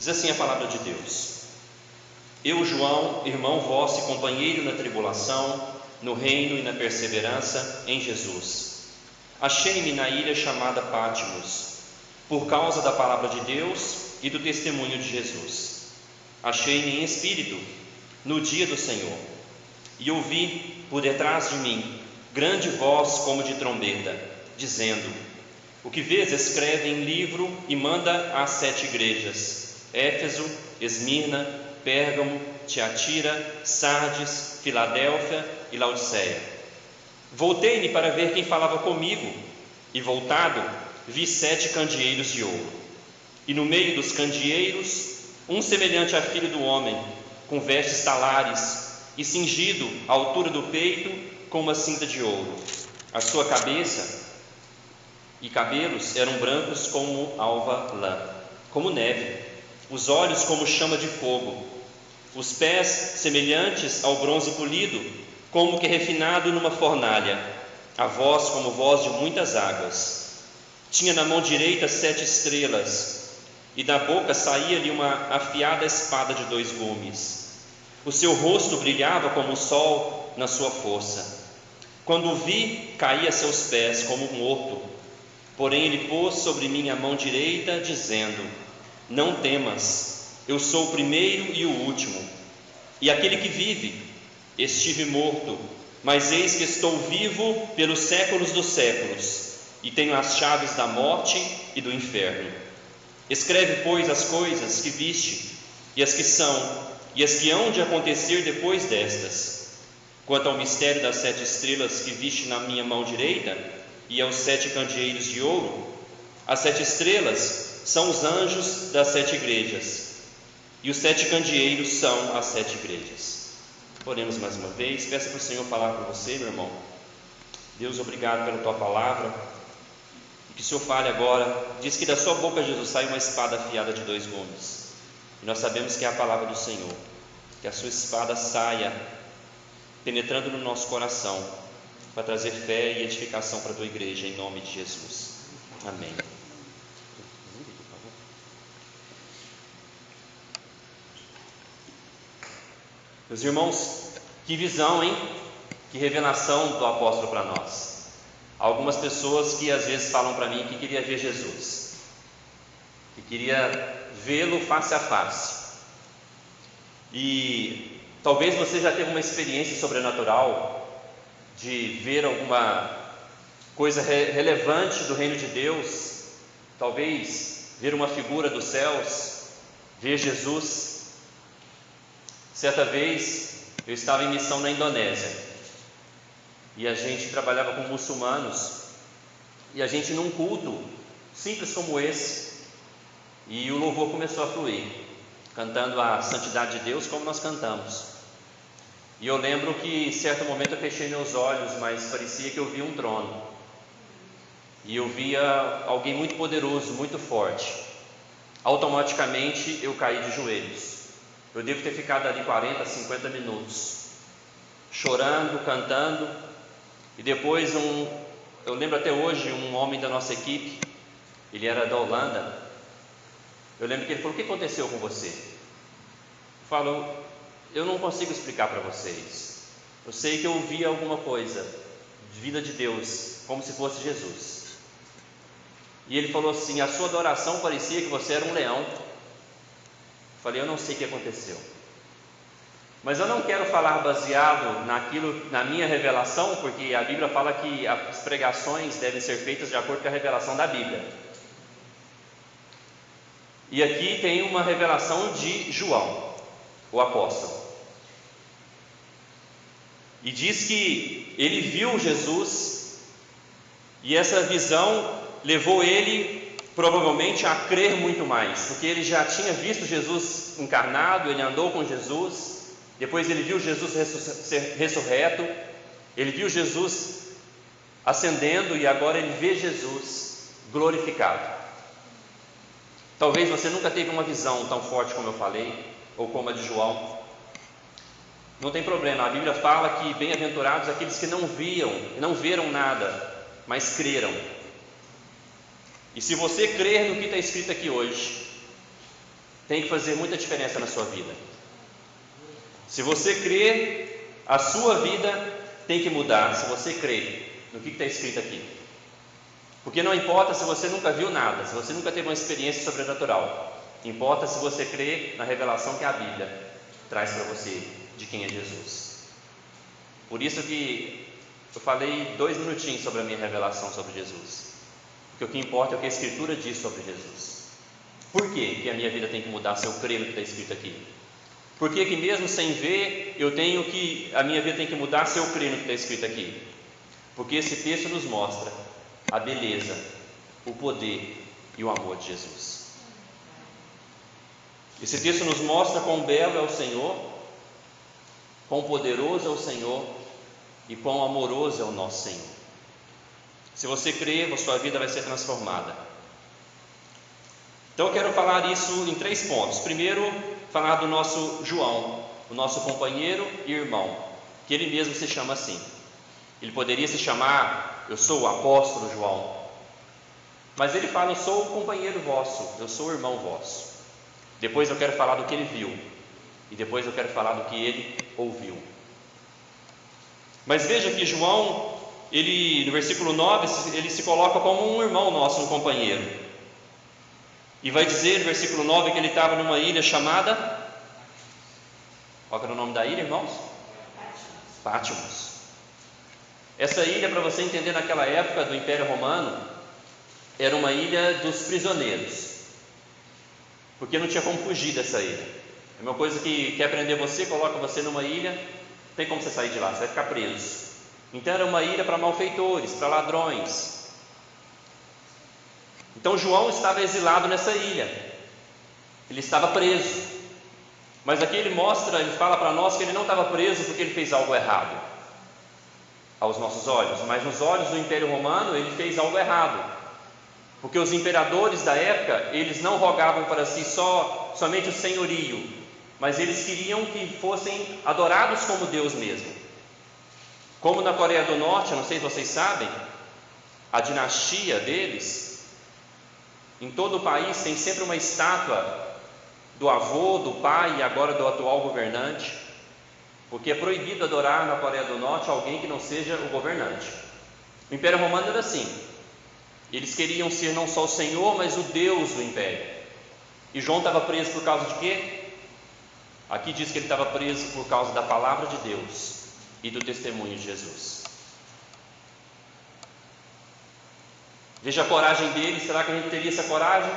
Diz assim a palavra de Deus: Eu, João, irmão vosso e companheiro na tribulação, no reino e na perseverança em Jesus, achei-me na ilha chamada Patmos, por causa da palavra de Deus e do testemunho de Jesus. Achei-me em espírito no dia do Senhor, e ouvi por detrás de mim grande voz como de trombeta, dizendo: O que vês, escreve em livro e manda às 7 igrejas: Éfeso, Esmirna, Pérgamo, Tiatira, Sardes, Filadélfia e Laodiceia. Voltei-me para ver quem falava comigo, e voltado, vi 7 candeeiros de ouro, e no meio dos candeeiros, um semelhante a filho do homem, com vestes talares, e cingido à altura do peito com uma cinta de ouro. A sua cabeça e cabelos eram brancos como alva lã, como neve, os olhos como chama de fogo, os pés semelhantes ao bronze polido, como que refinado numa fornalha, a voz como voz de muitas águas. Tinha na mão direita 7 estrelas, e da boca saía-lhe uma afiada espada de 2 gumes. O seu rosto brilhava como o sol na sua força. Quando o vi, caí a seus pés como morto. Porém ele pôs sobre mim a mão direita, dizendo: Não temas, eu sou o primeiro e o último, e aquele que vive. Estive morto, mas eis que estou vivo pelos séculos dos séculos, e tenho as chaves da morte e do inferno. Escreve, pois, as coisas que viste, e as que são, e as que hão de acontecer depois destas. Quanto ao mistério das 7 estrelas que viste na minha mão direita, e aos 7 candeeiros de ouro, as 7 estrelas são os anjos das 7 igrejas, e os 7 candeeiros são as 7 igrejas. Oremos mais uma vez. Peça para o Senhor falar com você, meu irmão. Deus, obrigado pela tua palavra, e que o Senhor fale agora. Diz que da sua boca, Jesus, sai uma espada afiada de 2 gumes, e nós sabemos que é a palavra do Senhor. Que a sua espada saia penetrando no nosso coração, para trazer fé e edificação para a tua igreja, em nome de Jesus. Amém. Meus irmãos, que visão, hein? Que revelação do apóstolo para nós. Algumas pessoas que às vezes falam para mim que queria ver Jesus, que queria vê-lo face a face. E talvez você já teve uma experiência sobrenatural de ver alguma coisa relevante do reino de Deus, talvez ver uma figura dos céus, ver Jesus. Certa vez eu estava em missão na Indonésia, e a gente trabalhava com muçulmanos, e a gente num culto simples como esse, e o louvor começou a fluir, cantando a santidade de Deus como nós cantamos. E eu lembro que em certo momento eu fechei meus olhos, mas parecia que eu via um trono, e eu via alguém muito poderoso, muito forte. Automaticamente eu caí de joelhos. Eu devo ter ficado ali 40, 50 minutos, chorando, cantando. E depois eu lembro até hoje, um homem da nossa equipe, ele era da Holanda. Eu lembro que ele falou: O que aconteceu com você? Eu falo: Eu não consigo explicar para vocês. Eu sei que eu ouvi alguma coisa de vida de Deus, como se fosse Jesus. E ele falou assim: A sua adoração parecia que você era um leão. Eu falei: Eu não sei o que aconteceu, mas eu não quero falar baseado na minha revelação, porque a Bíblia fala que as pregações devem ser feitas de acordo com a revelação da Bíblia. E aqui tem uma revelação de João, o apóstolo, e diz que ele viu Jesus, e essa visão levou ele provavelmente a crer muito mais, porque ele já tinha visto Jesus encarnado, ele andou com Jesus, depois ele viu Jesus ressurreto, ele viu Jesus ascendendo, e agora ele vê Jesus glorificado. Talvez você nunca teve uma visão tão forte como eu falei, ou como a de João. Não tem problema, a Bíblia fala que bem-aventurados aqueles que não viram nada, mas creram. E se você crer no que está escrito aqui hoje, tem que fazer muita diferença na sua vida. Se você crê, a sua vida tem que mudar. Se você crê no que está escrito aqui. Porque não importa se você nunca viu nada, se você nunca teve uma experiência sobrenatural. Importa se você crê na revelação que a Bíblia traz para você de quem é Jesus. Por isso que eu falei 2 minutinhos sobre a minha revelação sobre Jesus. Porque o que importa é o que a Escritura diz sobre Jesus. Por que a minha vida tem que mudar se eu crer no que está escrito aqui? Por que mesmo sem ver, a minha vida tem que mudar se eu crer no que está escrito aqui? Porque esse texto nos mostra a beleza, o poder e o amor de Jesus. Esse texto nos mostra quão belo é o Senhor, quão poderoso é o Senhor e quão amoroso é o nosso Senhor. Se você crer, a sua vida vai ser transformada. Então eu quero falar isso em 3 pontos. Primeiro, falar do nosso João, o nosso companheiro e irmão, que ele mesmo se chama assim. Ele poderia se chamar, eu sou o apóstolo João, mas ele fala, eu sou o companheiro vosso, eu sou o irmão vosso. Depois eu quero falar do que ele viu, e depois eu quero falar do que ele ouviu. Mas veja que João, no versículo 9, ele se coloca como um irmão nosso, um companheiro. E vai dizer no versículo 9 que ele estava numa ilha chamada... Qual era o nome da ilha, irmãos? Patmos. Essa ilha, para você entender, naquela época do Império Romano, era uma ilha dos prisioneiros, porque não tinha como fugir dessa ilha. É uma coisa que quer prender você, coloca você numa ilha, não tem como você sair de lá, você vai ficar preso. Então era uma ilha para malfeitores, para ladrões. Então João estava exilado nessa ilha, ele estava preso. Mas aqui ele fala para nós que ele não estava preso porque ele fez algo errado aos nossos olhos, mas nos olhos do Império Romano ele fez algo errado, porque os imperadores da época, eles não rogavam para si somente o senhorio, mas eles queriam que fossem adorados como Deus mesmo. Como na Coreia do Norte, eu não sei se vocês sabem, a dinastia deles, em todo o país tem sempre uma estátua do avô, do pai e agora do atual governante, porque é proibido adorar na Coreia do Norte alguém que não seja o governante. O Império Romano era assim, eles queriam ser não só o Senhor, mas o Deus do Império. E João estava preso por causa de quê? Aqui diz que ele estava preso por causa da palavra de Deus e do testemunho de Jesus. Veja a coragem dele. Será que a gente teria essa coragem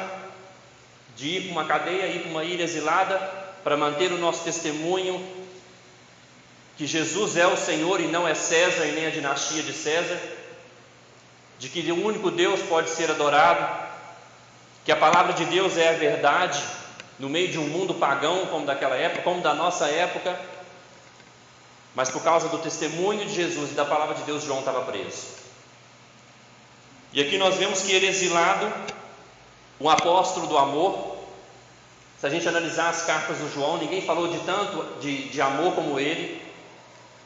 de ir para uma cadeia, ir para uma ilha exilada, para manter o nosso testemunho que Jesus é o Senhor e não é César e nem a dinastia de César, de que o único Deus pode ser adorado, que a palavra de Deus é a verdade no meio de um mundo pagão como daquela época, como da nossa época, mas por causa do testemunho de Jesus e da palavra de Deus, João estava preso. E aqui nós vemos que ele é exilado, um apóstolo do amor. Se a gente analisar as cartas do João, ninguém falou de tanto de amor como ele.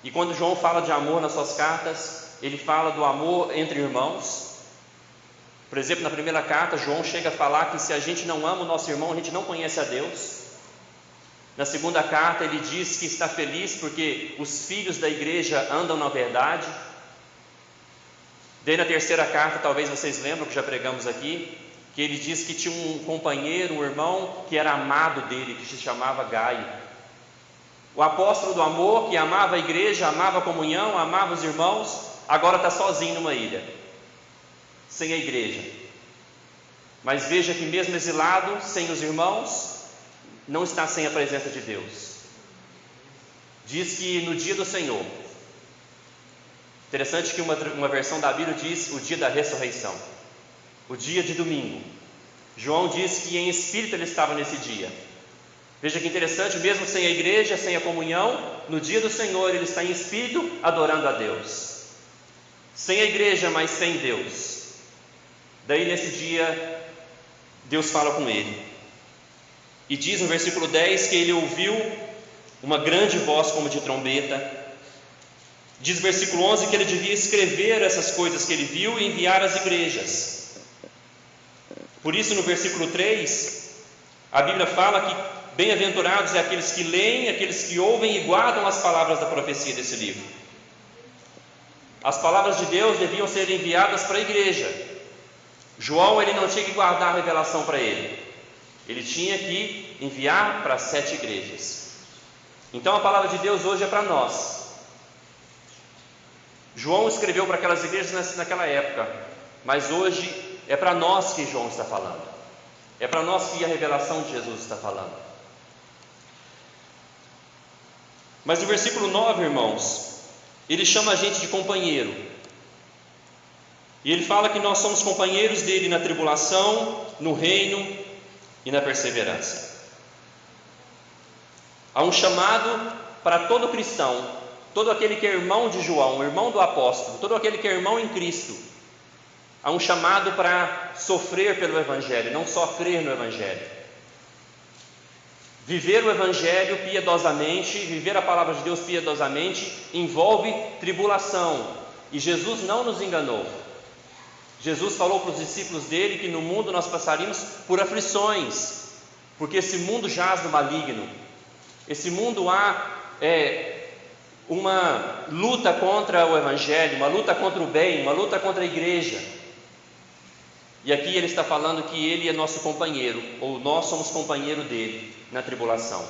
E quando João fala de amor nas suas cartas, ele fala do amor entre irmãos. Por exemplo, na primeira carta, João chega a falar que se a gente não ama o nosso irmão, a gente não conhece a Deus. Na segunda carta, ele diz que está feliz porque os filhos da igreja andam na verdade. Daí na terceira carta, talvez vocês lembram que já pregamos aqui, que ele diz que tinha um companheiro, um irmão, que era amado dele, que se chamava Gaio. O apóstolo do amor, que amava a igreja, amava a comunhão, amava os irmãos, agora está sozinho numa ilha, sem a igreja. Mas veja que mesmo exilado, sem os irmãos, não está sem a presença de Deus. Diz que no dia do Senhor, interessante que uma versão da Bíblia diz o dia da ressurreição, o dia de domingo. João diz que em espírito ele estava nesse dia. Veja que interessante, mesmo sem a igreja, sem a comunhão, no dia do Senhor ele está em espírito adorando a Deus. Sem a igreja, mas sem Deus. Daí nesse dia, Deus fala com ele. E diz no versículo 10 que ele ouviu uma grande voz como de trombeta. Diz no versículo 11 que ele devia escrever essas coisas que ele viu e enviar às igrejas. Por isso no versículo 3, A Bíblia fala que bem-aventurados é aqueles que leem, aqueles que ouvem e guardam as palavras da profecia desse livro. As palavras de Deus deviam ser enviadas para a igreja. João, ele não tinha que guardar a revelação para ele. Ele tinha que enviar para as 7 igrejas. Então a palavra de Deus hoje é para nós. João escreveu para aquelas igrejas naquela época, mas hoje é para nós que João está falando. É para nós que a revelação de Jesus está falando. Mas no versículo 9, irmãos, ele chama a gente de companheiro. E ele fala que nós somos companheiros dele na tribulação, no reino e na perseverança. Há um chamado para todo cristão, todo aquele que é irmão de João, irmão do apóstolo, todo aquele que é irmão em Cristo. Há um chamado para sofrer pelo Evangelho, não só crer no Evangelho. Viver o Evangelho piedosamente, viver a palavra de Deus piedosamente, envolve tribulação. E Jesus não nos enganou. Jesus falou para os discípulos dele que no mundo nós passaríamos por aflições, porque esse mundo jaz no maligno. Esse mundo há uma luta contra o Evangelho, uma luta contra o bem, uma luta contra a igreja. E aqui ele está falando que ele é nosso companheiro, ou nós somos companheiro dele na tribulação.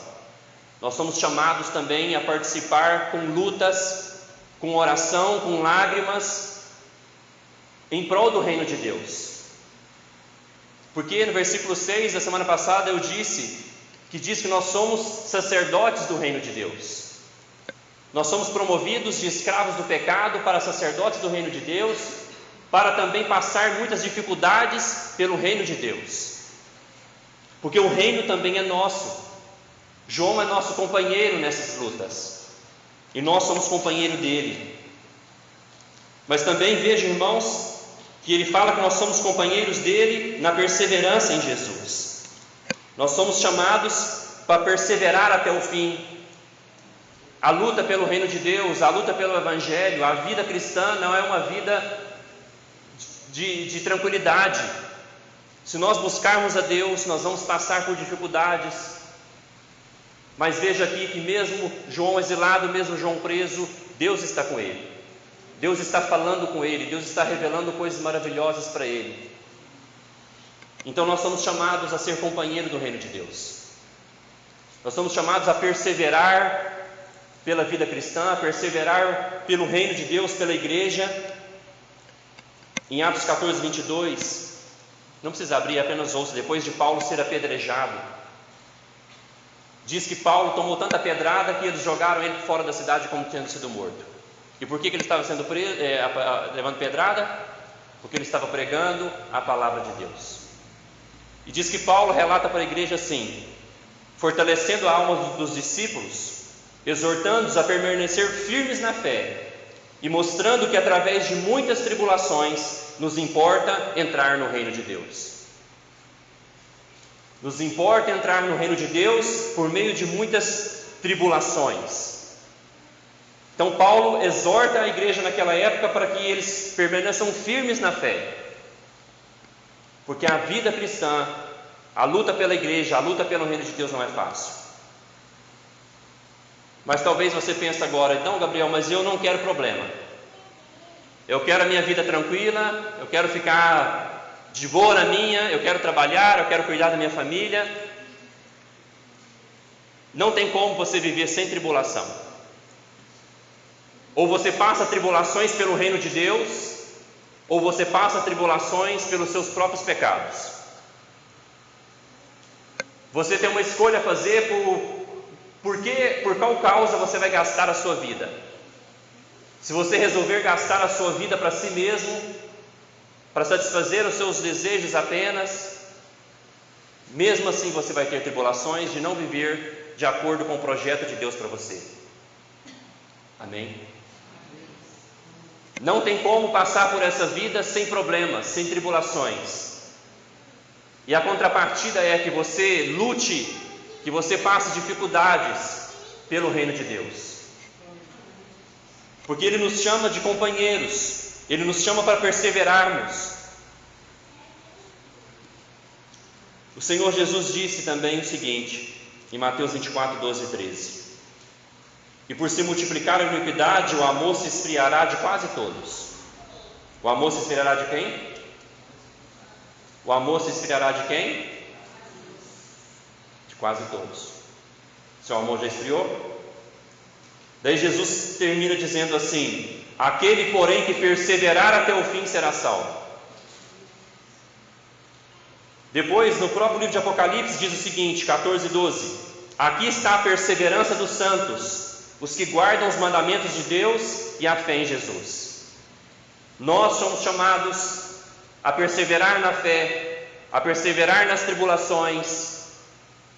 Nós somos chamados também a participar com lutas, com oração, com lágrimas, em prol do reino de Deus. Porque no versículo 6 da semana passada eu disse que nós somos sacerdotes do reino de Deus. Nós somos promovidos de escravos do pecado para sacerdotes do reino de Deus, para também passar muitas dificuldades pelo reino de Deus, porque o reino também é nosso. João é nosso companheiro nessas lutas, e nós somos companheiro dele. Mas também veja, irmãos, que ele fala que nós somos companheiros dele na perseverança em Jesus. Nós somos chamados para perseverar até o fim. A luta pelo reino de Deus, a luta pelo Evangelho, a vida cristã não é uma vida de tranquilidade. Se nós buscarmos a Deus, nós vamos passar por dificuldades. Mas veja aqui que mesmo João exilado, mesmo João preso, Deus está com ele. Deus está falando com ele, Deus está revelando coisas maravilhosas para ele. Então nós somos chamados a ser companheiro do reino de Deus. Nós somos chamados a perseverar pela vida cristã, a perseverar pelo reino de Deus, pela igreja. Em Atos 14, 22, não precisa abrir, apenas ouça, depois de Paulo ser apedrejado, diz que Paulo tomou tanta pedrada que eles jogaram ele fora da cidade como tendo sido morto. E por que ele estava sendo levando pedrada? Porque ele estava pregando a palavra de Deus. E diz que Paulo relata para a igreja assim: fortalecendo a alma dos discípulos, exortando-os a permanecer firmes na fé, e mostrando que através de muitas tribulações nos importa entrar no reino de Deus. Nos importa entrar no reino de Deus por meio de muitas tribulações. Então Paulo exorta a igreja naquela época para que eles permaneçam firmes na fé, porque a vida cristã, a luta pela igreja, a luta pelo reino de Deus não é fácil. Mas talvez você pense agora: então, Gabriel, mas eu não quero problema, eu quero a minha vida tranquila, eu quero ficar de boa na minha, eu quero trabalhar, eu quero cuidar da minha família. Não tem como você viver sem tribulação. Ou você passa tribulações pelo reino de Deus, ou você passa tribulações pelos seus próprios pecados. Você tem uma escolha a fazer por qual causa você vai gastar a sua vida. Se você resolver gastar a sua vida para si mesmo, para satisfazer os seus desejos apenas, mesmo assim você vai ter tribulações de não viver de acordo com o projeto de Deus para você. Amém? Não tem como passar por essa vida sem problemas, sem tribulações. E a contrapartida é que você lute, que você passe dificuldades pelo reino de Deus. Porque Ele nos chama de companheiros, Ele nos chama para perseverarmos. O Senhor Jesus disse também o seguinte, em Mateus 24, 12 e 13: e por se multiplicar a iniquidade, o amor se esfriará de quase todos. O amor se esfriará de quem? O amor se esfriará de quem? De quase todos. Seu amor já esfriou? Daí Jesus termina dizendo assim: aquele, porém, que perseverar até o fim será salvo. Depois, no próprio livro de Apocalipse, diz o seguinte, 14 e 12: aqui está a perseverança dos santos, os que guardam os mandamentos de Deus e a fé em Jesus. Nós somos chamados a perseverar na fé, a perseverar nas tribulações,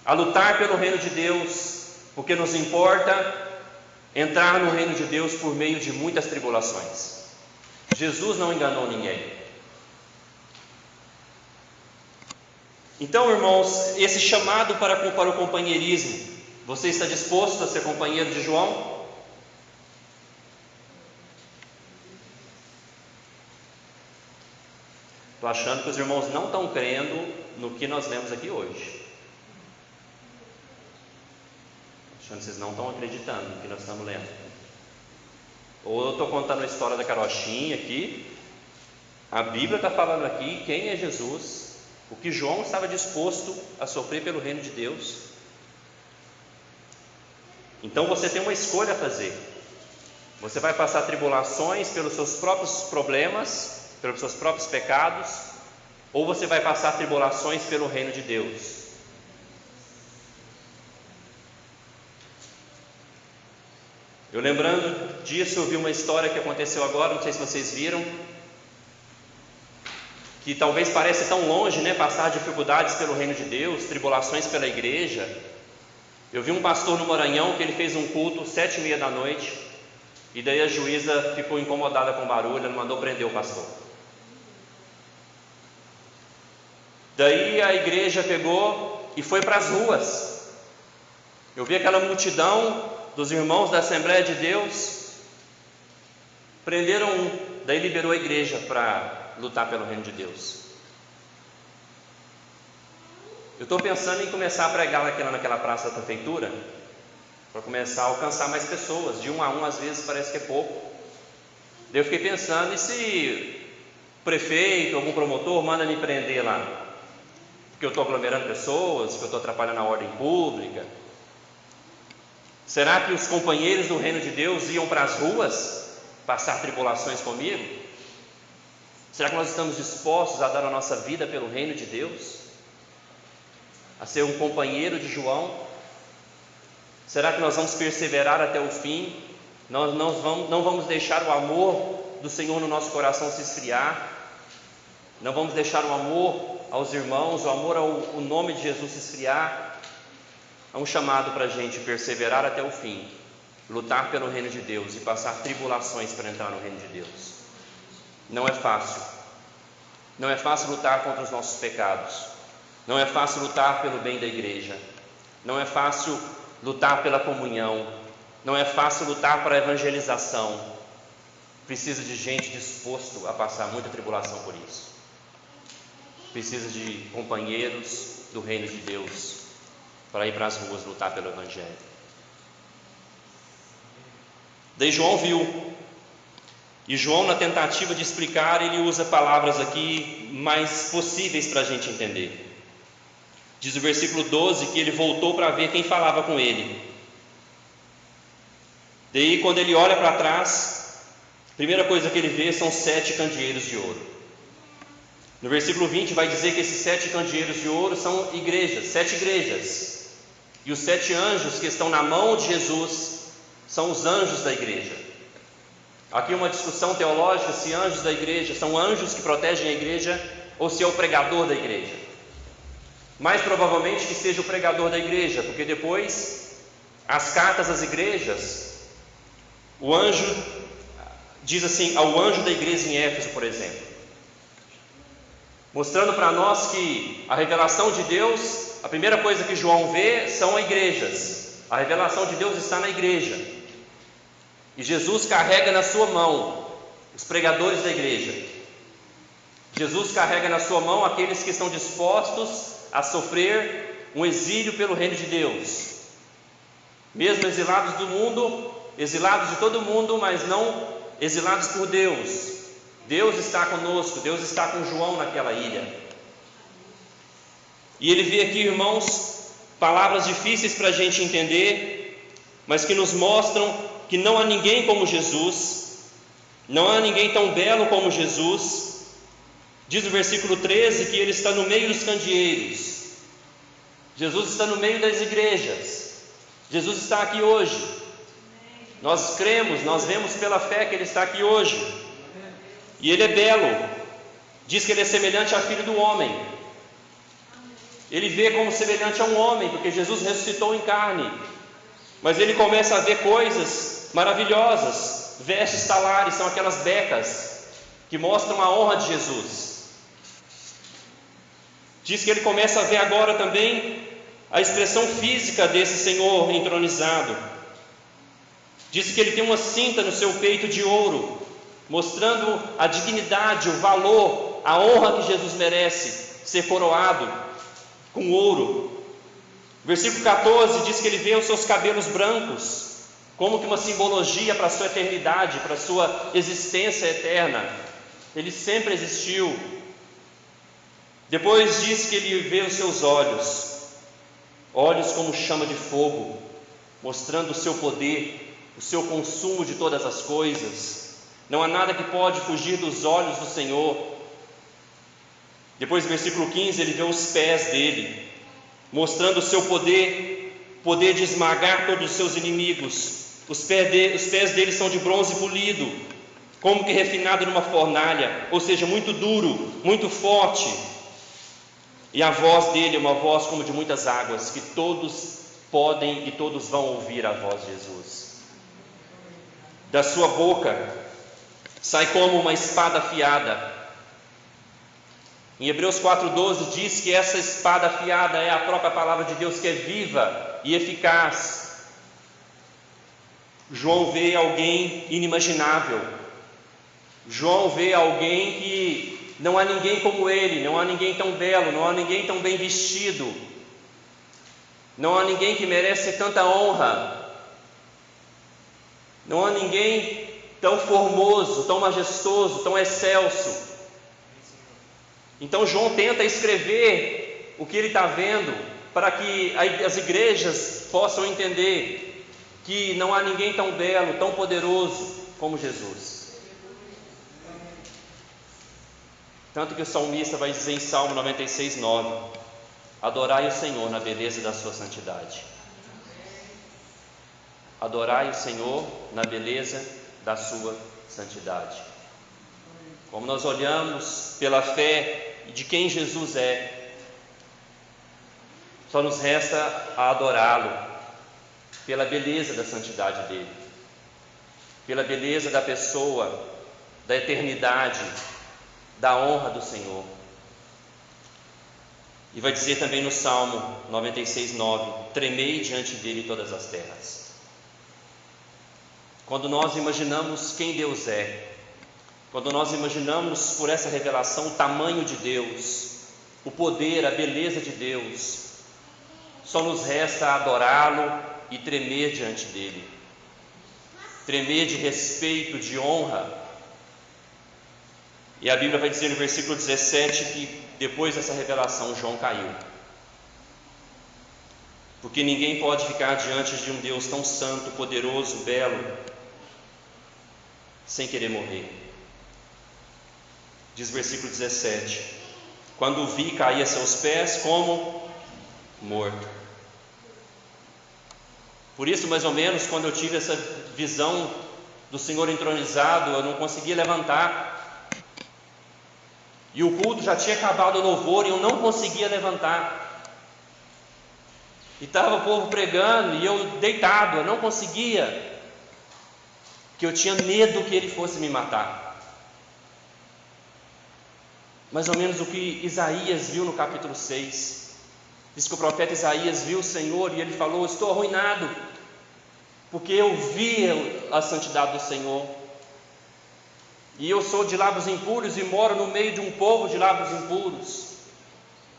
a lutar pelo reino de Deus, porque nos importa entrar no reino de Deus por meio de muitas tribulações. Jesus não enganou ninguém. Então, irmãos, esse chamado para o companheirismo, você está disposto a ser companheiro de João? Estou achando que os irmãos não estão crendo no que nós lemos aqui hoje. Achando que vocês não estão acreditando no que nós estamos lendo. Ou eu estou contando a história da carochinha aqui. A Bíblia está falando aqui quem é Jesus, o que João estava disposto a sofrer pelo reino de Deus. Então você tem uma escolha a fazer. Você vai passar tribulações pelos seus próprios problemas, pelos seus próprios pecados, ou você vai passar tribulações pelo reino de Deus. Eu lembrando disso, eu vi uma história que aconteceu agora, não sei se vocês viram, que talvez pareça tão longe, né? Passar dificuldades pelo reino de Deus, tribulações pela igreja. Eu vi um pastor no Maranhão que ele fez um culto 7h30 da noite, e daí a juíza ficou incomodada com o barulho, ela mandou prender o pastor. Daí a igreja pegou e foi para as ruas. Eu vi aquela multidão dos irmãos da Assembleia de Deus, prenderam um, daí liberou a igreja para lutar pelo reino de Deus. Eu estou pensando em começar a pregar naquela praça da prefeitura, para começar a alcançar mais pessoas, de 1 a 1 às vezes parece que é pouco. Daí eu fiquei pensando, e se o prefeito, algum promotor manda me prender lá? Porque eu estou aglomerando pessoas, porque eu estou atrapalhando a ordem pública. Será que os companheiros do reino de Deus iam para as ruas passar tribulações comigo? Será que nós estamos dispostos a dar a nossa vida pelo reino de Deus? A ser um companheiro de João? Será que nós vamos perseverar até o fim? Nós não vamos deixar o amor do Senhor no nosso coração se esfriar? Não vamos deixar o amor aos irmãos, o amor ao nome de Jesus se esfriar? É um chamado para a gente perseverar até o fim, lutar pelo reino de Deus e passar tribulações para entrar no reino de Deus. Não é fácil. Não é fácil lutar contra os nossos pecados. Não é fácil lutar pelo bem da igreja. Não é fácil lutar pela comunhão. Não é fácil lutar para a evangelização. Precisa de gente disposto a passar muita tribulação por isso. Precisa de companheiros do reino de Deus para ir para as ruas lutar pelo evangelho. Daí João viu. E João, na tentativa de explicar, ele usa palavras aqui mais possíveis para a gente entender. Diz o versículo 12 que ele voltou para ver quem falava com ele. Daí, quando ele olha para trás, a primeira coisa que ele vê são 7 candeeiros de ouro. No versículo 20 vai dizer que esses 7 candeeiros de ouro são igrejas, 7 igrejas. E os 7 anjos que estão na mão de Jesus são os anjos da igreja. Aqui uma discussão teológica se anjos da igreja são anjos que protegem a igreja ou se é o pregador da igreja. Mais provavelmente que seja o pregador da igreja, porque depois as cartas às igrejas, o anjo diz assim, ao anjo da igreja em Éfeso, por exemplo, mostrando para nós que a revelação de Deus, a primeira coisa que João vê são igrejas. A revelação de Deus está na igreja. E Jesus carrega na sua mão os pregadores da igreja. Jesus carrega na sua mão aqueles que estão dispostos a sofrer um exílio pelo reino de Deus. Mesmo exilados do mundo, exilados de todo mundo, mas não exilados por Deus. Deus está conosco, Deus está com João naquela ilha. E ele vê aqui, irmãos, palavras difíceis para a gente entender, mas que nos mostram que não há ninguém como Jesus, não há ninguém tão belo como Jesus. Diz no versículo 13 que ele está no meio dos candeeiros. Jesus está no meio das igrejas. Jesus está aqui hoje. Nós cremos, nós vemos pela fé que ele está aqui hoje. E ele é belo. Diz que ele é semelhante a filho do homem. Ele vê como semelhante a um homem, porque Jesus ressuscitou em carne. Mas ele começa a ver coisas maravilhosas. Vestes talares, são aquelas becas que mostram a honra de Jesus. Diz que ele começa a ver agora também a expressão física desse Senhor entronizado. Diz que ele tem uma cinta no seu peito de ouro, mostrando a dignidade, o valor, a honra que Jesus merece, ser coroado com ouro. Versículo 14 diz que ele vê os seus cabelos brancos, como que uma simbologia para a sua eternidade, para a sua existência eterna. Ele sempre existiu. Depois diz que ele vê os seus olhos, olhos como chama de fogo, mostrando o seu poder, o seu consumo de todas as coisas. Não há nada que pode fugir dos olhos do Senhor. Depois, versículo 15, ele vê os pés dele, mostrando o seu poder de esmagar todos os seus inimigos. Os pés dele são de bronze polido, como que refinado numa fornalha, ou seja, muito duro, muito forte. E a voz dele é uma voz como de muitas águas, que todos podem e todos vão ouvir a voz de Jesus. Da sua boca sai como uma espada afiada. Em Hebreus 4,12 diz que essa espada afiada é a própria palavra de Deus, que é viva e eficaz. João vê alguém inimaginável. João vê alguém que não há ninguém como ele, não há ninguém tão belo, não há ninguém tão bem vestido, não há ninguém que merece tanta honra, não há ninguém tão formoso, tão majestoso, tão excelso. Então João tenta escrever o que ele está vendo, para que as igrejas possam entender que não há ninguém tão belo, tão poderoso como Jesus. Tanto que o salmista vai dizer em Salmo 96:9: adorai o Senhor na beleza da sua santidade. Adorai o Senhor na beleza da sua santidade. Como nós olhamos pela fé de quem Jesus é, só nos resta adorá-lo pela beleza da santidade dele, pela beleza da pessoa, da eternidade, da honra do Senhor. E vai dizer também no Salmo 96:9: tremei diante dele todas as terras. Quando nós imaginamos quem Deus é, quando nós imaginamos por essa revelação o tamanho de Deus, o poder, a beleza de Deus, só nos resta adorá-lo e tremer diante dele, tremer de respeito, de honra. E a Bíblia vai dizer no versículo 17 que depois dessa revelação João caiu, porque ninguém pode ficar diante de um Deus tão santo, poderoso, belo, sem querer morrer. Diz o versículo 17: quando o vi, caí a seus pés como morto. Por isso, mais ou menos, quando eu tive essa visão do Senhor entronizado, eu não conseguia levantar. E o culto já tinha acabado o louvor e eu não conseguia levantar. E estava o povo pregando e eu deitado, eu não conseguia, porque eu tinha medo que ele fosse me matar. Mais ou menos o que Isaías viu no capítulo 6. Diz que o profeta Isaías viu o Senhor e ele falou: estou arruinado, porque eu vi a santidade do Senhor. E eu sou de lábios impuros e moro no meio de um povo de lábios impuros.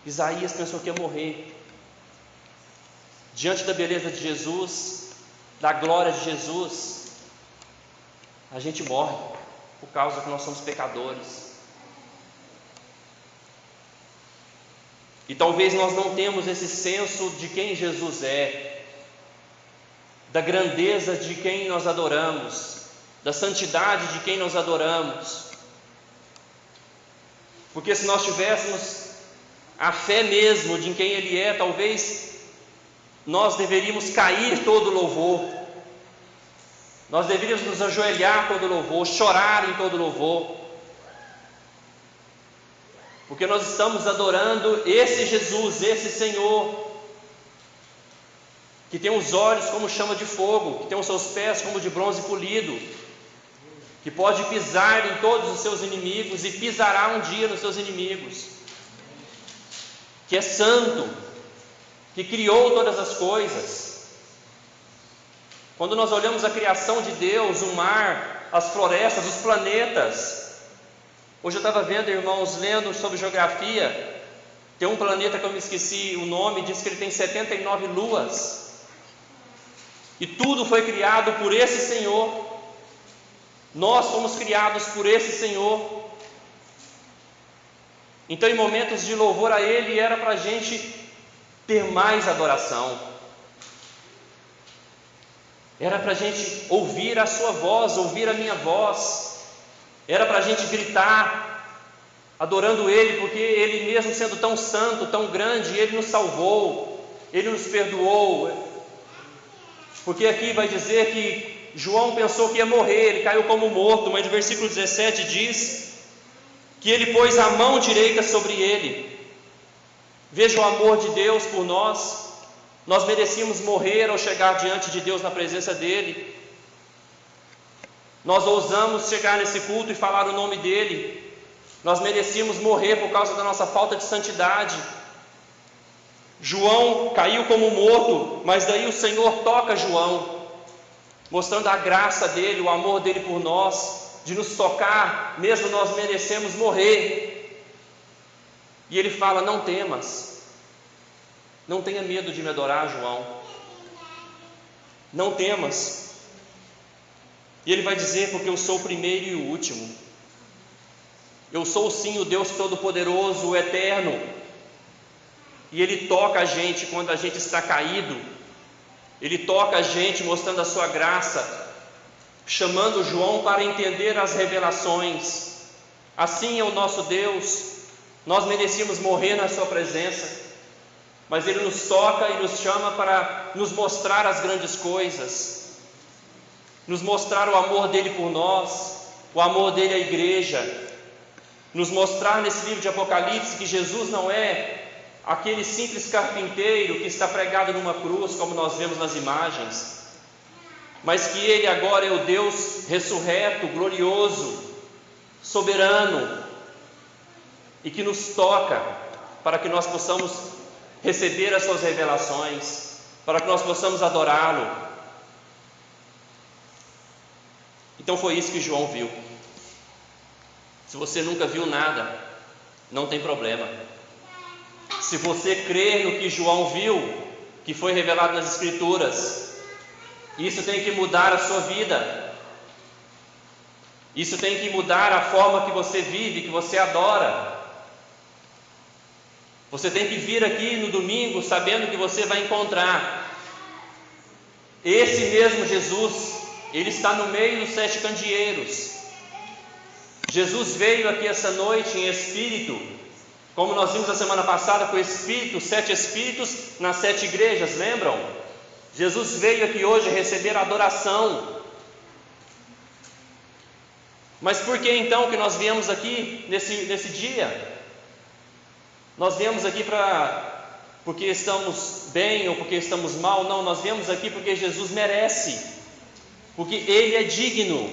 Isaías pensou que ia morrer. Diante da beleza de Jesus, da glória de Jesus, a gente morre por causa que nós somos pecadores. E talvez nós não temos esse senso de quem Jesus é, da grandeza de quem nós adoramos, da santidade de quem nós adoramos. Porque se nós tivéssemos a fé mesmo de quem Ele é, talvez nós deveríamos cair todo louvor, nós deveríamos nos ajoelhar todo louvor, chorar em todo louvor, porque nós estamos adorando esse Jesus, esse Senhor, que tem os olhos como chama de fogo, que tem os seus pés como de bronze polido, que pode pisar em todos os seus inimigos e pisará um dia nos seus inimigos, que é santo, que criou todas as coisas. Quando nós olhamos a criação de Deus, o mar, as florestas, os planetas. Hoje eu estava vendo, irmãos, lendo sobre geografia, tem um planeta que eu me esqueci o nome, diz que ele tem 79 luas, e tudo foi criado por esse Senhor. Nós fomos criados por esse Senhor. Então, em momentos de louvor a Ele, era para a gente ter mais adoração, era para a gente ouvir a sua voz, ouvir a minha voz, era para a gente gritar, adorando Ele, porque Ele mesmo sendo tão santo, tão grande, Ele nos salvou, Ele nos perdoou. Porque aqui vai dizer que João pensou que ia morrer, ele caiu como morto, mas no versículo 17 diz que Ele pôs a mão direita sobre ele. Veja o amor de Deus por nós. Nós merecíamos morrer ao chegar diante de Deus na presença dEle. Nós ousamos chegar nesse culto e falar o nome dEle. Nós merecíamos morrer por causa da nossa falta de santidade. João caiu como morto, mas daí o Senhor toca João, mostrando a graça dEle, o amor dEle por nós, de nos tocar, mesmo nós merecemos morrer. E Ele fala: não temas, não tenha medo de me adorar, João, não temas. E Ele vai dizer: porque eu sou o primeiro e o último, eu sou sim o Deus Todo-Poderoso, o Eterno. E Ele toca a gente quando a gente está caído, Ele toca a gente mostrando a sua graça, chamando João para entender as revelações. Assim é o nosso Deus. Nós merecíamos morrer na sua presença, mas Ele nos toca e nos chama para nos mostrar as grandes coisas, nos mostrar o amor dEle por nós, o amor dEle à igreja, nos mostrar nesse livro de Apocalipse que Jesus não é aquele simples carpinteiro que está pregado numa cruz, como nós vemos nas imagens, mas que Ele agora é o Deus ressurreto, glorioso, soberano, e que nos toca para que nós possamos receber as suas revelações, para que nós possamos adorá-lo. Então foi isso que João viu. Se você nunca viu nada, não tem problema. Se você crer no que João viu, que foi revelado nas Escrituras, isso tem que mudar a sua vida, isso tem que mudar a forma que você vive, que você adora. Você tem que vir aqui no domingo sabendo que você vai encontrar esse mesmo Jesus. Ele está no meio dos 7 candeeiros. Jesus veio aqui essa noite em espírito, como nós vimos a semana passada com o Espírito, 7 Espíritos nas 7 igrejas, lembram? Jesus veio aqui hoje receber a adoração. Mas por que então que nós viemos aqui nesse dia? Nós viemos aqui porque estamos bem ou porque estamos mal? Não, nós viemos aqui porque Jesus merece, porque Ele é digno.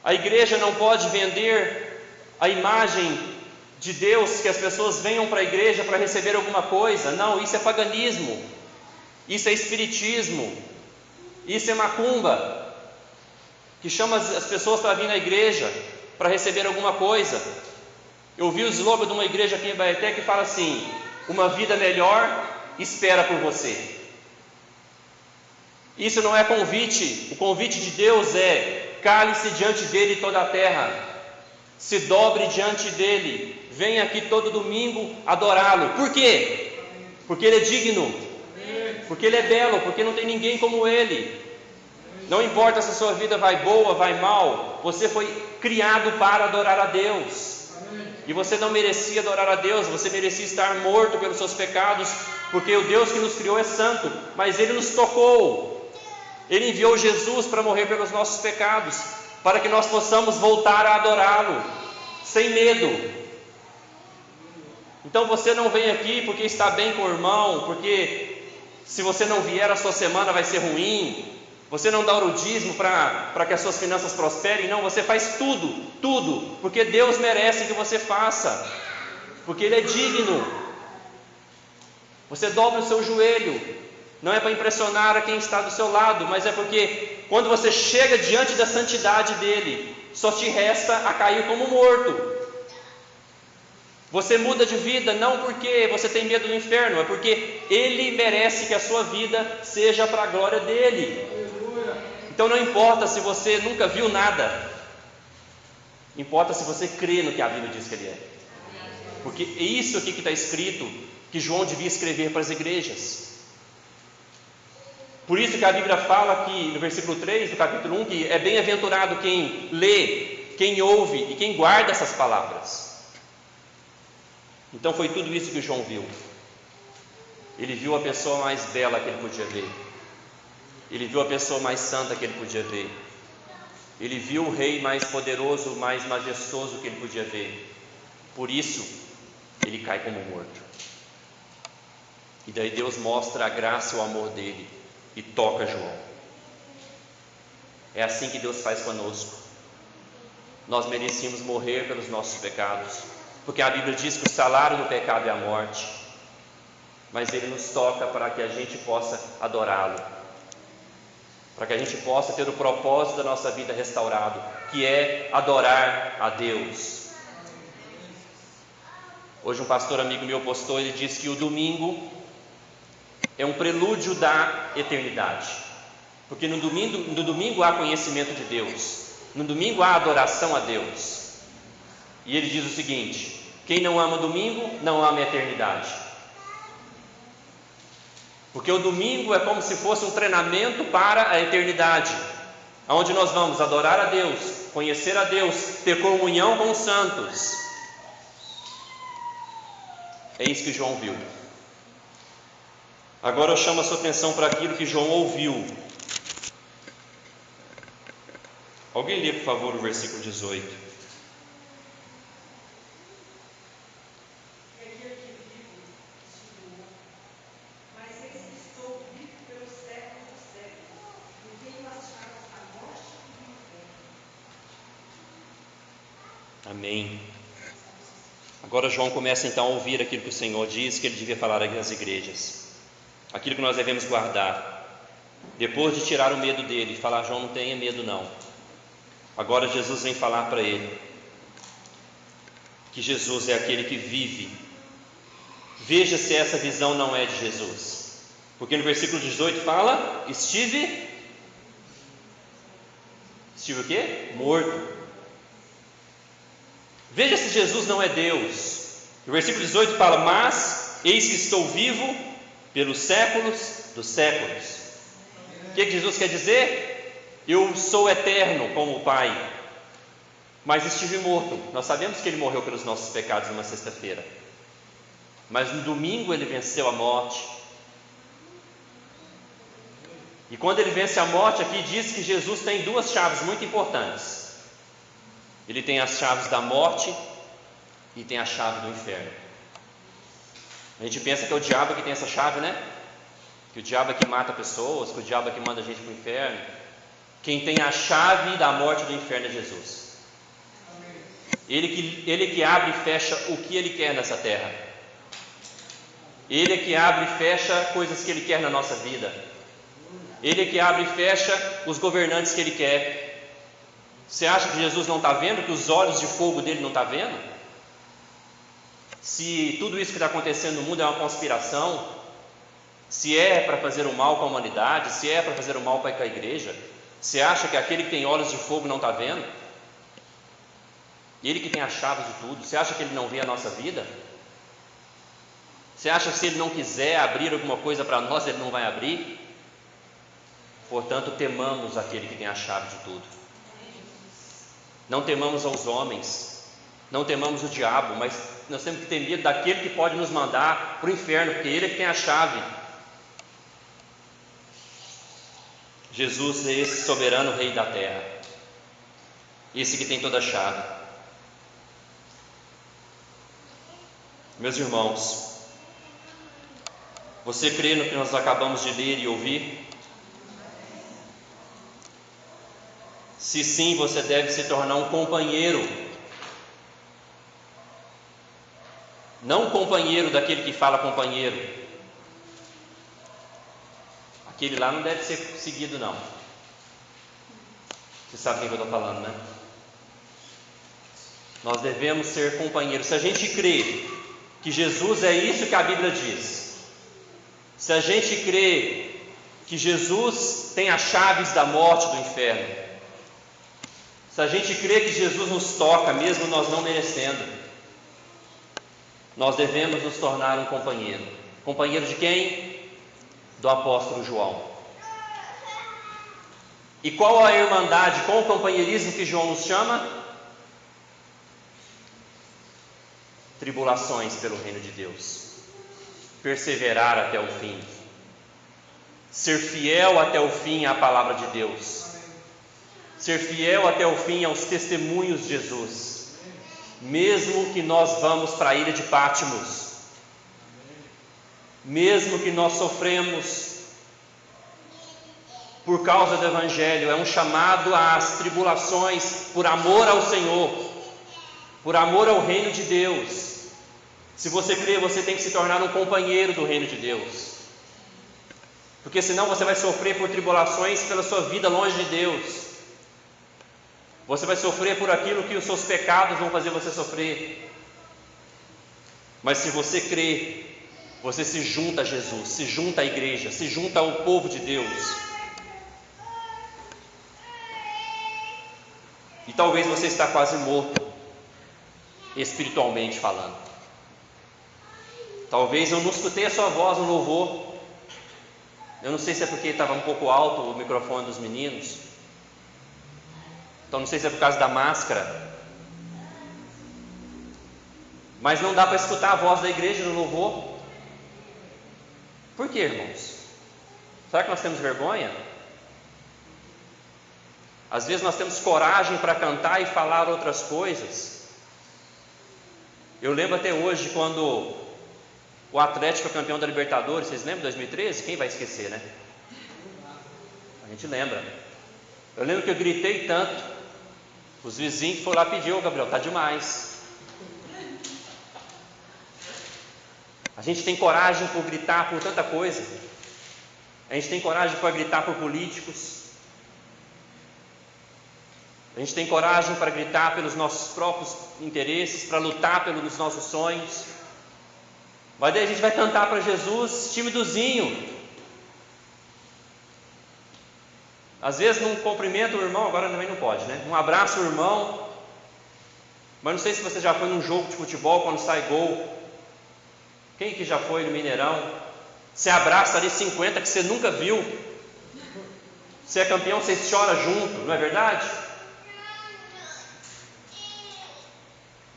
A igreja não pode vender a imagem de Deus, que as pessoas venham para a igreja para receber alguma coisa. Não, isso é paganismo, isso é espiritismo, isso é macumba, que chama as pessoas para vir na igreja para receber alguma coisa. Eu vi o slogan de uma igreja aqui em Baeté que fala assim: uma vida melhor espera por você. Isso não é convite. O convite de Deus é: cale-se diante dele toda a terra, se dobre diante dele, venha aqui todo domingo adorá-lo. Por quê? Porque ele é digno, porque ele é belo, porque não tem ninguém como ele. Não importa se a sua vida vai boa, vai mal, você foi criado para adorar a Deus. E você não merecia adorar a Deus, você merecia estar morto pelos seus pecados, porque o Deus que nos criou é santo, mas Ele nos tocou. Ele enviou Jesus para morrer pelos nossos pecados, para que nós possamos voltar a adorá-lo, sem medo. Então você não vem aqui porque está bem com o irmão, porque se você não vier a sua semana vai ser ruim. Você não dá o dízimo para que as suas finanças prosperem. Não, você faz tudo, porque Deus merece que você faça, porque Ele é digno. Você dobra o seu joelho, não é para impressionar a quem está do seu lado, mas é porque quando você chega diante da santidade dEle, só te resta a cair como morto. Você muda de vida não porque você tem medo do inferno, é porque Ele merece que a sua vida seja para a glória dEle. Então não importa se você nunca viu nada, importa se você crê no que a Bíblia diz que Ele é. Porque é isso aqui que está escrito, que João devia escrever para as igrejas. Por isso que a Bíblia fala aqui no versículo 3 do capítulo 1, que é bem-aventurado quem lê, quem ouve e quem guarda essas palavras. Então foi tudo isso que João viu. Ele viu a pessoa mais bela que ele podia ver. Ele viu a pessoa mais santa que ele podia ver. Ele viu o rei mais poderoso, mais majestoso que ele podia ver. Por isso, ele cai como morto. E daí Deus mostra a graça e o amor dele e toca João. É assim que Deus faz conosco. Nós merecíamos morrer pelos nossos pecados, porque a Bíblia diz que o salário do pecado é a morte. Mas Ele nos toca para que a gente possa adorá-lo, para que a gente possa ter o propósito da nossa vida restaurado, que é adorar a Deus. Hoje um pastor amigo meu postou, ele disse que o domingo é um prelúdio da eternidade, porque no domingo há conhecimento de Deus, no domingo há adoração a Deus. E ele diz o seguinte: quem não ama o domingo, não ama a eternidade. Porque o domingo é como se fosse um treinamento para a eternidade, onde nós vamos adorar a Deus, conhecer a Deus, ter comunhão com os santos. É isso que João viu. Agora eu chamo a sua atenção para aquilo que João ouviu. Alguém lê, por favor, o versículo 18. Amém. Agora João começa então a ouvir aquilo que o Senhor diz que ele devia falar aqui nas igrejas, aquilo que nós devemos guardar. Depois de tirar o medo dele e falar: João, não tenha medo não. Agora Jesus vem falar para ele que Jesus é aquele que vive. Veja se essa visão não é de Jesus, porque no versículo 18 fala: estive o quê? Morto. Veja se Jesus não é Deus. No versículo 18 fala: mas eis que estou vivo pelos séculos dos séculos. O que Jesus quer dizer? Eu sou eterno como o Pai, mas estive morto. Nós sabemos que Ele morreu pelos nossos pecados numa sexta-feira, mas no domingo Ele venceu a morte. E quando Ele vence a morte, aqui diz que Jesus tem duas chaves muito importantes. Ele tem as chaves da morte e tem a chave do inferno. A gente pensa que é o diabo que tem essa chave, né? Que o diabo é que mata pessoas, que o diabo é que manda a gente para o inferno. Quem tem a chave da morte e do inferno é Jesus. Ele que abre e fecha o que Ele quer nessa terra. Ele é que abre e fecha coisas que Ele quer na nossa vida. Ele é que abre e fecha os governantes que Ele quer. Você acha que Jesus não está vendo? Que os olhos de fogo dele não estão vendo? se tudo isso que está acontecendo no mundo é uma conspiração, se é para fazer o mal com a humanidade, se é para fazer o mal com a igreja. Você acha que aquele que tem olhos de fogo não está vendo? Ele que tem a chave de tudo, você acha que ele não vê a nossa vida? Você acha que se ele não quiser abrir alguma coisa para nós, ele não vai abrir? Portanto, temamos aquele que tem a chave de tudo. Não temamos aos homens, não temamos o diabo, mas nós temos que ter medo daquele que pode nos mandar para o inferno, porque ele é que tem a chave. Jesus é esse soberano rei da terra, esse que tem toda a chave. Meus irmãos, você crê no que nós acabamos de ler e ouvir? Se sim, você deve se tornar um companheiro, não companheiro daquele que fala companheiro. Aquele lá não deve ser seguido, não. Você sabe quem que eu estou falando, né? Nós devemos ser companheiros. Se a gente crê que Jesus é isso que a Bíblia diz, se a gente crê que Jesus tem as chaves da morte, do inferno, se a gente crê que Jesus nos toca, mesmo nós não merecendo, nós devemos nos tornar um companheiro. Companheiro de quem? Do apóstolo João. E qual a irmandade, qual o companheirismo que João nos chama? Tribulações pelo reino de Deus, perseverar até o fim, ser fiel até o fim à palavra de Deus, ser fiel até o fim aos testemunhos de Jesus, mesmo que nós vamos para a ilha de Patmos, mesmo que nós sofremos por causa do Evangelho, é um chamado às tribulações por amor ao Senhor, por amor ao reino de Deus. Se você crê, você tem que se tornar um companheiro do reino de Deus, porque senão você vai sofrer por tribulações pela sua vida longe de Deus. Você vai sofrer por aquilo que os seus pecados vão fazer você sofrer. Mas se você crê, você se junta a Jesus, se junta à igreja, se junta ao povo de Deus. E talvez você está quase morto, espiritualmente falando. Talvez eu não escutei a sua voz no louvor. Eu não sei se é porque estava um pouco alto o microfone dos meninos. Então não sei se é por causa da máscara. Mas não dá para escutar a voz da igreja no louvor. Por quê, irmãos? Será que nós temos vergonha? Às vezes nós temos coragem para cantar e falar outras coisas. Eu lembro até hoje quando o Atlético foi campeão da Libertadores. Vocês lembram de 2013? Quem vai esquecer, né? A gente lembra. Eu lembro que eu gritei tanto. Os vizinhos foram lá pedir: ô Gabriel, tá demais. A gente tem coragem por gritar por tanta coisa. A gente tem coragem para gritar por políticos. A gente tem coragem para gritar pelos nossos próprios interesses, para lutar pelos nossos sonhos. Mas daí a gente vai cantar para Jesus timidozinho. Às vezes não cumprimenta o irmão, agora também não pode, né? Não abraça o irmão. Mas não sei se você já foi num jogo de futebol quando sai gol. Quem que já foi no Mineirão? Você abraça ali 50 que você nunca viu. Se é campeão, você chora junto, não é verdade?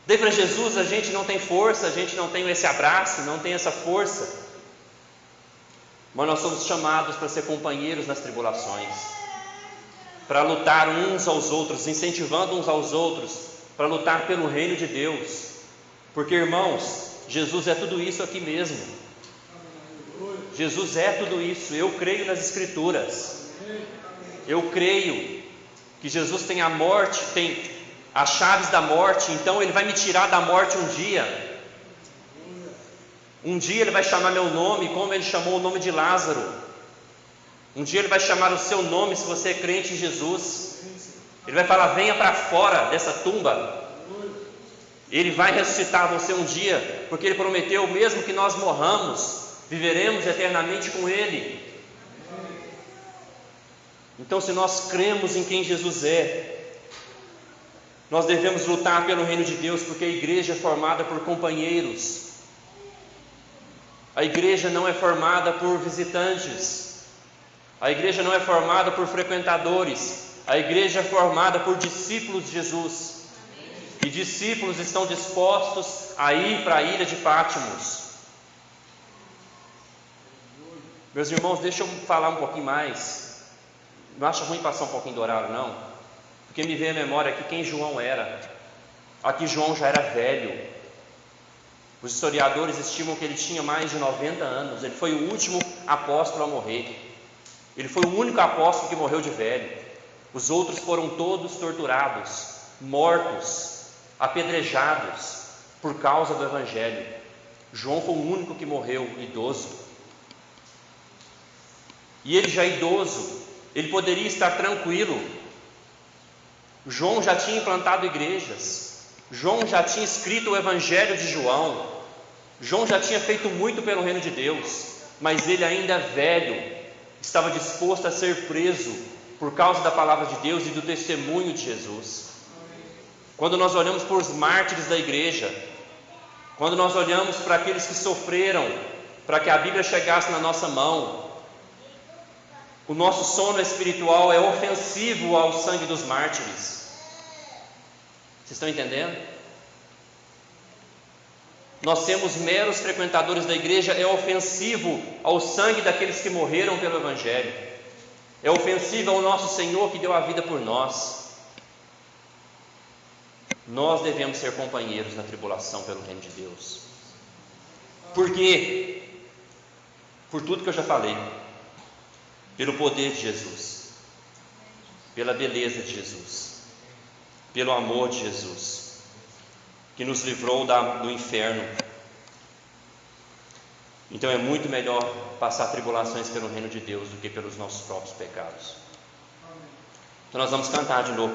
Daí para Jesus a gente não tem força, a gente não tem esse abraço, não tem essa força. Mas nós somos chamados para ser companheiros nas tribulações, para lutar uns aos outros, incentivando uns aos outros, para lutar pelo reino de Deus. Porque, irmãos, Jesus é tudo isso aqui mesmo. Jesus é tudo isso. Eu creio nas Escrituras. Eu creio que Jesus tem a morte, tem as chaves da morte. Então Ele vai me tirar da morte um dia. Um dia Ele vai chamar meu nome, como Ele chamou o nome de Lázaro. Um dia Ele vai chamar o seu nome, se você é crente em Jesus. Ele vai falar: venha para fora dessa tumba. Ele vai ressuscitar você um dia, porque Ele prometeu, mesmo que nós morramos, viveremos eternamente com Ele. Então, se nós cremos em quem Jesus é, nós devemos lutar pelo reino de Deus, porque a igreja é formada por companheiros. A igreja não é formada por visitantes. A igreja não é formada por frequentadores. A igreja é formada por discípulos de Jesus. E discípulos estão dispostos a ir para a ilha de Patmos. Meus irmãos, deixa eu falar um pouquinho mais. Não acha ruim passar um pouquinho do horário, não? Porque me vem à memória aqui quem João era. Aqui João já era velho. Os historiadores estimam que ele tinha mais de 90 anos. Ele foi o último apóstolo a morrer. Ele foi o único apóstolo que morreu de velho. Os outros foram todos torturados, mortos, apedrejados por causa do Evangelho. João foi o único que morreu idoso. E ele já idoso, ele poderia estar tranquilo. João já tinha implantado igrejas. João já tinha escrito o Evangelho de João. João já tinha feito muito pelo reino de Deus. Mas ele ainda velho, estava disposto a ser preso por causa da palavra de Deus e do testemunho de Jesus. Quando nós olhamos para os mártires da igreja, quando nós olhamos para aqueles que sofreram para que a Bíblia chegasse na nossa mão, o nosso sono espiritual é ofensivo ao sangue dos mártires. Vocês estão entendendo? Nós sermos meros frequentadores da igreja é ofensivo ao sangue daqueles que morreram pelo Evangelho. É ofensivo ao nosso Senhor que deu a vida por nós. Nós devemos ser companheiros na tribulação pelo reino de Deus. Por quê? Por tudo que eu já falei. Pelo poder de Jesus, pela beleza de Jesus, pelo amor de Jesus, que nos livrou do inferno. Então é muito melhor passar tribulações pelo reino de Deus do que pelos nossos próprios pecados. Então nós vamos cantar de novo.